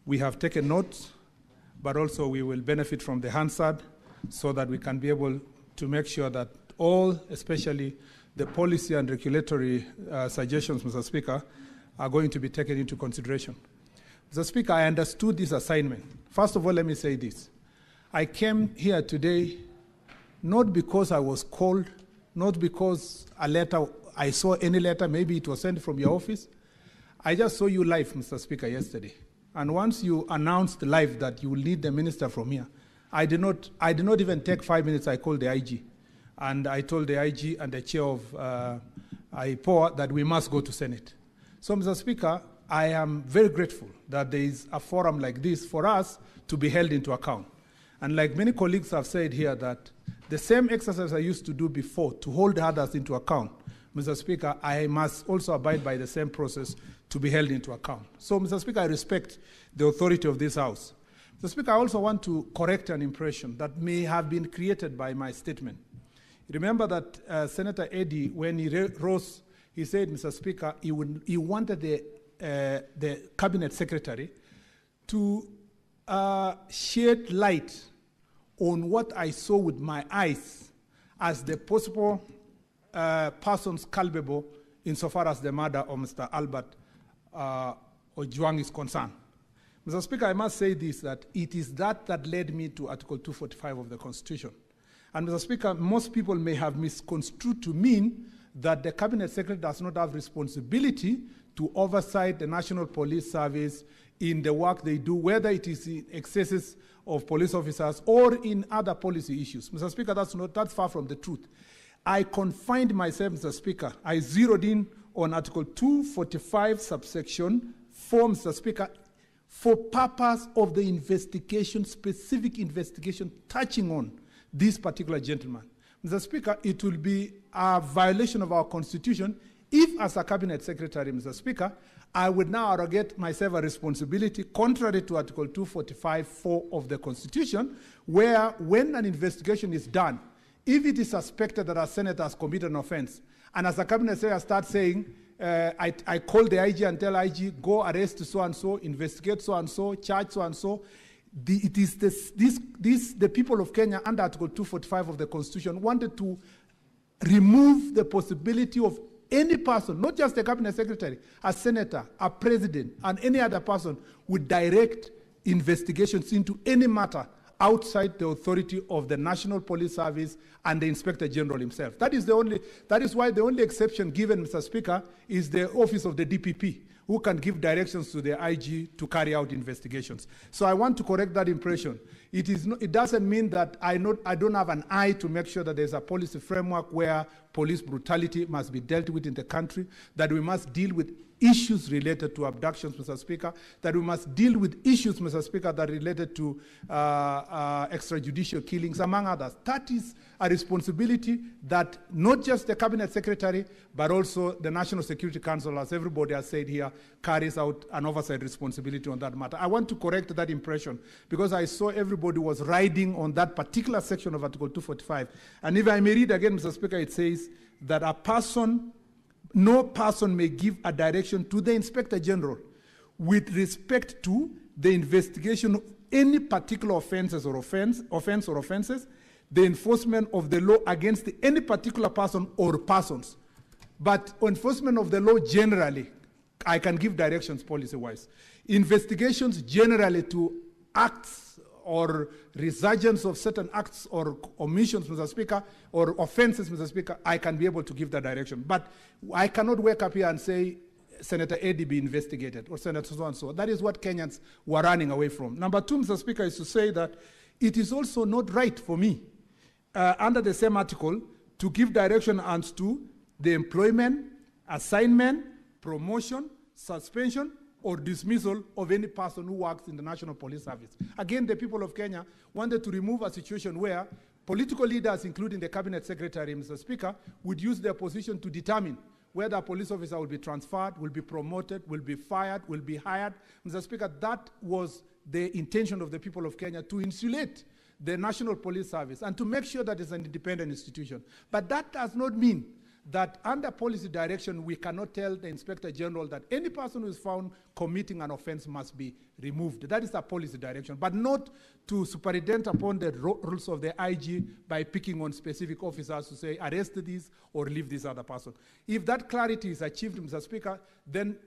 We have taken notes, but also we will benefit from the Hansard so that we can be able to make sure that all, especially the policy and regulatory suggestions, Mr. Speaker, are going to be taken into consideration. Mr. Speaker, I understood this assignment. First of all, let me say this. I came here today not because I was called, not because I saw any letter, maybe it was sent from your office. I just saw you live, Mr. Speaker, yesterday. And once you announced live that you will need the minister from here, I did not even take 5 minutes. I called the IG. And I told the IG and the chair of IPOA that we must go to Senate. So, Mr. Speaker, I am very grateful that there is a forum like this for us to be held into account. And like many colleagues have said here, that the same exercise I used to do before to hold others into account, Mr. Speaker, I must also abide by the same process to be held into account. So, Mr. Speaker, I respect the authority of this House. Mr. Speaker, I also want to correct an impression that may have been created by my statement. Remember that Senator Eddy, when he rose, he said, Mr. Speaker, he wanted the Cabinet Secretary to shed light on what I saw with my eyes as the possible persons culpable insofar as the murder of Mr. Albert Ojwang is concerned. Mr. Speaker, I must say this, that it is that led me to Article 245 of the Constitution. And Mr. Speaker, most people may have misconstrued to mean that the Cabinet Secretary does not have responsibility to oversight the National Police Service in the work they do, whether it is in excesses of police officers or in other policy issues. Mr. Speaker, that's far from the truth. I confined myself, Mr. Speaker, I zeroed in on Article 245, subsection 4, Mr. Speaker, for purpose of the investigation, specific investigation touching on this particular gentleman. Mr. Speaker, it will be a violation of our Constitution if, as a Cabinet Secretary, Mr. Speaker, I would now arrogate myself a responsibility contrary to Article 245(4) of the Constitution, where when an investigation is done, if it is suspected that a senator has committed an offense, and as a Cabinet Secretary starts saying, I call the IG and tell IG, go arrest so-and-so, investigate so-and-so, charge so-and-so, the people of Kenya under Article 245 of the Constitution wanted to remove the possibility of any person, not just the Cabinet Secretary, a senator, a president, and any other person would direct investigations into any matter outside the authority of the National Police Service and the Inspector General himself. That is why the only exception given, Mr. Speaker, is the office of the DPP, who can give directions to the IG to carry out investigations. So I want to correct that impression. It doesn't mean that I don't have an eye to make sure that there's a policy framework where police brutality must be dealt with in the country, that we must deal with issues related to abductions, Mr. Speaker, that we must deal with issues, Mr. Speaker, that are related to extrajudicial killings, among others. That is a responsibility that not just the Cabinet Secretary, but also the National Security Council, as everybody has said here, carries out an oversight responsibility on that matter. I want to correct that impression because I saw everybody was riding on that particular section of Article 245. And if I may read again, Mr. Speaker, it says that no person may give a direction to the Inspector General with respect to the investigation of any particular offenses or offenses, the enforcement of the law against any particular person or persons. But enforcement of the law generally, I can give directions policy-wise. Investigations generally to acts or resurgence of certain acts or omissions, Mr. Speaker, or offenses, Mr. Speaker, I can be able to give that direction. But I cannot wake up here and say, Senator Eddy be investigated, or Senator so-and-so. That is what Kenyans were running away from. Number two, Mr. Speaker, is to say that it is also not right for me, under the same article, to give direction as to the employment, assignment, promotion, suspension, or dismissal of any person who works in the National Police Service. Again, the people of Kenya wanted to remove a situation where political leaders, including the Cabinet Secretary, Mr. Speaker, would use their position to determine whether a police officer will be transferred, will be promoted, will be fired, will be hired. Mr. Speaker, that was the intention of the people of Kenya, to insulate the National Police Service and to make sure that it's an independent institution. But that does not mean that under policy direction, we cannot tell the Inspector General that any person who is found committing an offense must be removed. That is a policy direction, but not to superintend upon the rules of the IG by picking on specific officers to say, arrest this or leave this other person. If that clarity is achieved, Mr. Speaker, then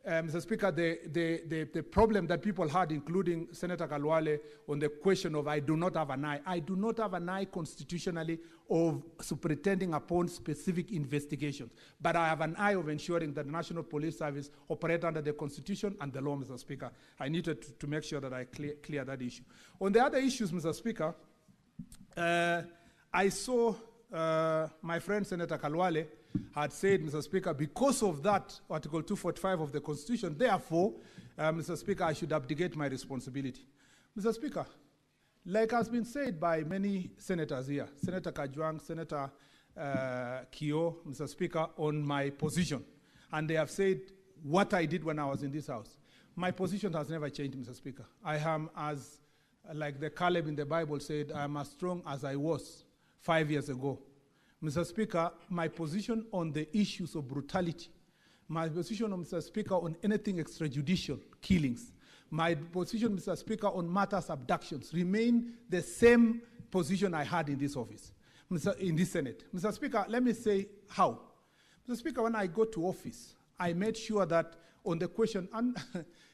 Mr. Speaker, the problem that people had, including Senator Kalwale, on the question of I do not have an eye. I do not have an eye constitutionally of superintending upon specific investigations. But I have an eye of ensuring that the National Police Service operate under the Constitution and the law, Mr. Speaker. I needed to make sure that I clear that issue. On the other issues, Mr. Speaker, I saw my friend Senator Kalwale had said, Mr. Speaker, because of that, Article 245 of the Constitution, therefore, Mr. Speaker, I should abdicate my responsibility. Mr. Speaker, like has been said by many senators here, Senator Kajwang, Senator Kio, Mr. Speaker, on my position, and they have said what I did when I was in this House. My position has never changed, Mr. Speaker. I am, as like the Caleb in the Bible said, I am as strong as I was 5 years ago. Mr. Speaker, my position on the issues of brutality, my position, Mr. Speaker, on anything extrajudicial killings, my position, Mr. Speaker, on matters abductions remain the same position I had in this office, in this Senate. Mr. Speaker, let me say how. Mr. Speaker, when I go to office, I made sure that on the question, and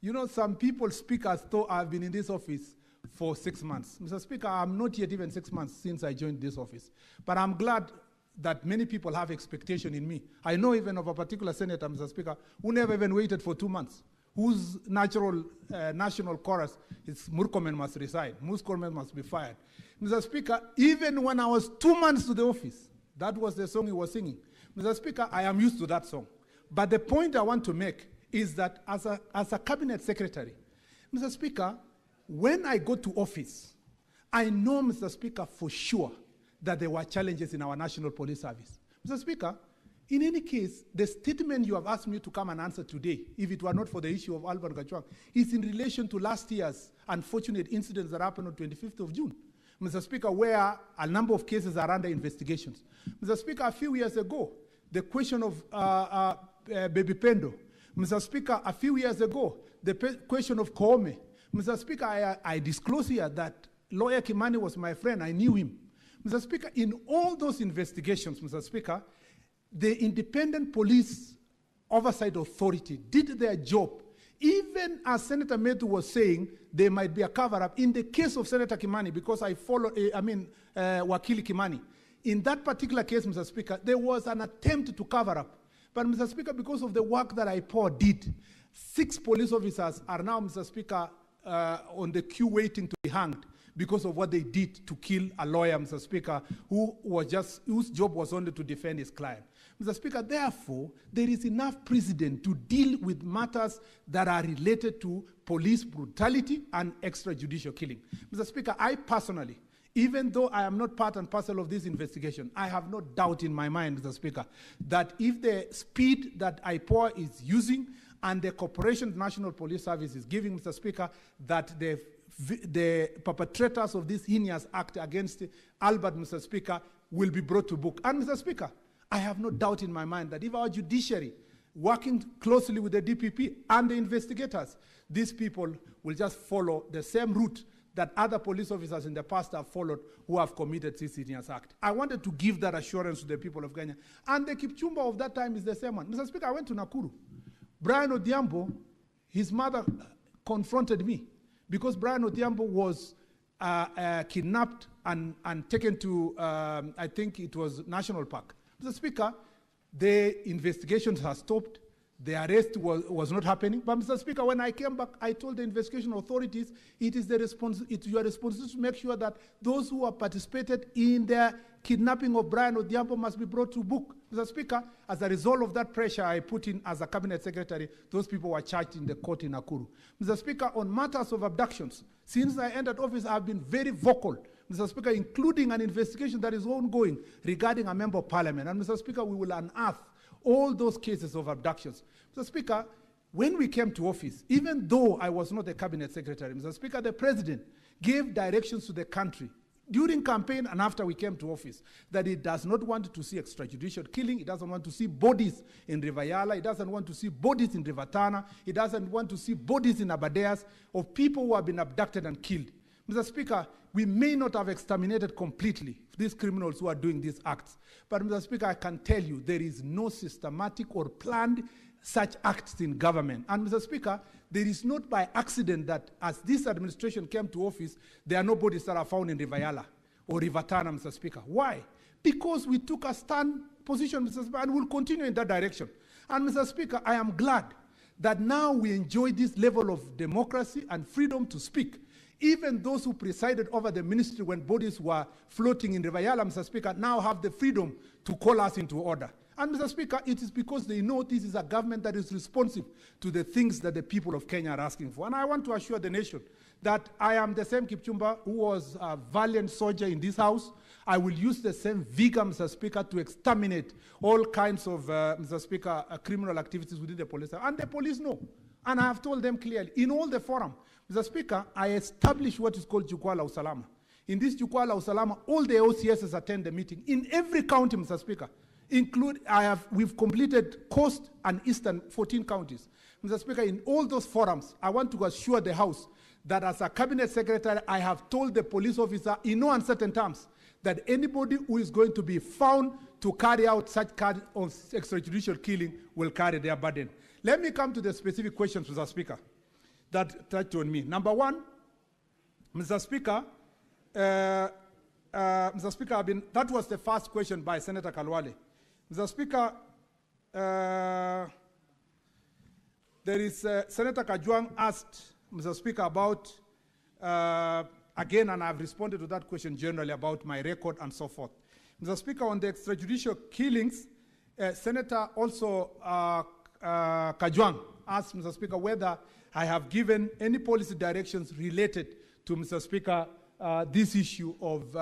you know, some people speak as though I've been in this office for 6 months. Mr. Speaker, I'm not yet even 6 months since I joined this office, but I'm glad that many people have expectation in me. I know even of a particular senator, Mr. Speaker, who never even waited for 2 months, whose natural national chorus is Murkomen must resign, Murkomen must be fired. Mr. Speaker, even when I was 2 months to the office, that was the song he was singing. Mr. Speaker, I am used to that song. But the point I want to make is that as a cabinet secretary, Mr. Speaker, when I go to office, I know, Mr. Speaker, for sure that there were challenges in our National Police Service. Mr. Speaker, in any case, the statement you have asked me to come and answer today, if it were not for the issue of Albert Kachwang, is in relation to last year's unfortunate incidents that happened on 25th of June. Mr. Speaker, where a number of cases are under investigations. Mr. Speaker, a few years ago, the question of Baby Pendo. Mr. Speaker, a few years ago, the question of Koome. Mr. Speaker, I disclose here that lawyer Kimani was my friend. I knew him. Mr. Speaker, in all those investigations, Mr. Speaker, the Independent Police Oversight Authority did their job. Even as Senator Metu was saying, there might be a cover-up. In the case of Senator Kimani, because I follow, Wakili Kimani, in that particular case, Mr. Speaker, there was an attempt to cover up. But, Mr. Speaker, because of the work that IPOA did, 6 police officers are now, Mr. Speaker, on the queue waiting to be hanged because of what they did to kill a lawyer, Mr. Speaker, whose job was only to defend his client. Mr. Speaker, therefore, there is enough precedent to deal with matters that are related to police brutality and extrajudicial killing. Mr. Speaker, I personally, even though I am not part and parcel of this investigation, I have no doubt in my mind, Mr. Speaker, that if the speed that IPOA is using and the cooperation the National Police Service is giving, Mr. Speaker, that the perpetrators of this heinous act against Albert, Mr. Speaker, will be brought to book. And, Mr. Speaker, I have no doubt in my mind that if our judiciary, working closely with the DPP and the investigators, these people will just follow the same route that other police officers in the past have followed who have committed this heinous act. I wanted to give that assurance to the people of Kenya. And the Kipchumba of that time is the same one. Mr. Speaker, I went to Nakuru. Brian Odhiambo, his mother confronted me because Brian Odhiambo was kidnapped and taken to, I think it was National Park. Mr. Speaker, the investigations have stopped. The arrest was not happening. But, Mr. Speaker, when I came back, I told the investigation authorities it's your responsibility to make sure that those who have participated in the kidnapping of Brian Odhiambo must be brought to book. Mr. Speaker, as a result of that pressure I put in as a cabinet secretary, those people were charged in the court in Nakuru. Mr. Speaker, on matters of abductions, since I entered office, I have been very vocal, Mr. Speaker, including an investigation that is ongoing regarding a member of parliament. And, Mr. Speaker, we will unearth all those cases of abductions. Mr. Speaker, when we came to office, even though I was not the cabinet secretary, Mr. Speaker, the president gave directions to the country during campaign and after we came to office, that he does not want to see extrajudicial killing, he doesn't want to see bodies in River Yala, he doesn't want to see bodies in River Tana, he doesn't want to see bodies in Abadeas of people who have been abducted and killed. Mr. Speaker, we may not have exterminated completely these criminals who are doing these acts, but Mr. Speaker, I can tell you there is no systematic or planned such acts in government. And Mr. Speaker, there is not by accident that as this administration came to office, there are no bodies that are found in River Yala or River Tana, Mr. Speaker. Why? Because we took a stand position, Mr. Speaker, and will continue in that direction. And Mr. Speaker, I am glad that now we enjoy this level of democracy and freedom to speak. Even those who presided over the ministry when bodies were floating in River Yala, Mr. Speaker, now have the freedom to call us into order. And Mr. Speaker, it is because they know this is a government that is responsive to the things that the people of Kenya are asking for. And I want to assure the nation that I am the same Kipchumba who was a valiant soldier in this house. I will use the same vigor, Mr. Speaker, to exterminate all kinds of, Mr. Speaker, criminal activities within the police. And the police know. And I have told them clearly, in all the forum, Mr. Speaker, I established what is called Jukwaa la Usalama. In this Jukwaa la Usalama, all the OCSs attend the meeting. In every county, Mr. Speaker, we've completed Coast and Eastern 14 counties. Mr. Speaker, in all those forums, I want to assure the House that as a cabinet secretary, I have told the police officer in no uncertain terms that anybody who is going to be found to carry out such kind of extrajudicial killing will carry their burden. Let me come to the specific questions, Mr. Speaker, that touched on me. Number one, Mr. Speaker, that was the first question by Senator Kalwale. Mr. Speaker, there is Senator Kajwang asked, Mr. Speaker, about, again, and I've responded to that question generally about my record and so forth. Mr. Speaker, on the extrajudicial killings, Senator also Kajwang asked, Mr. Speaker, whether I have given any policy directions related to, Mr. Speaker, this issue of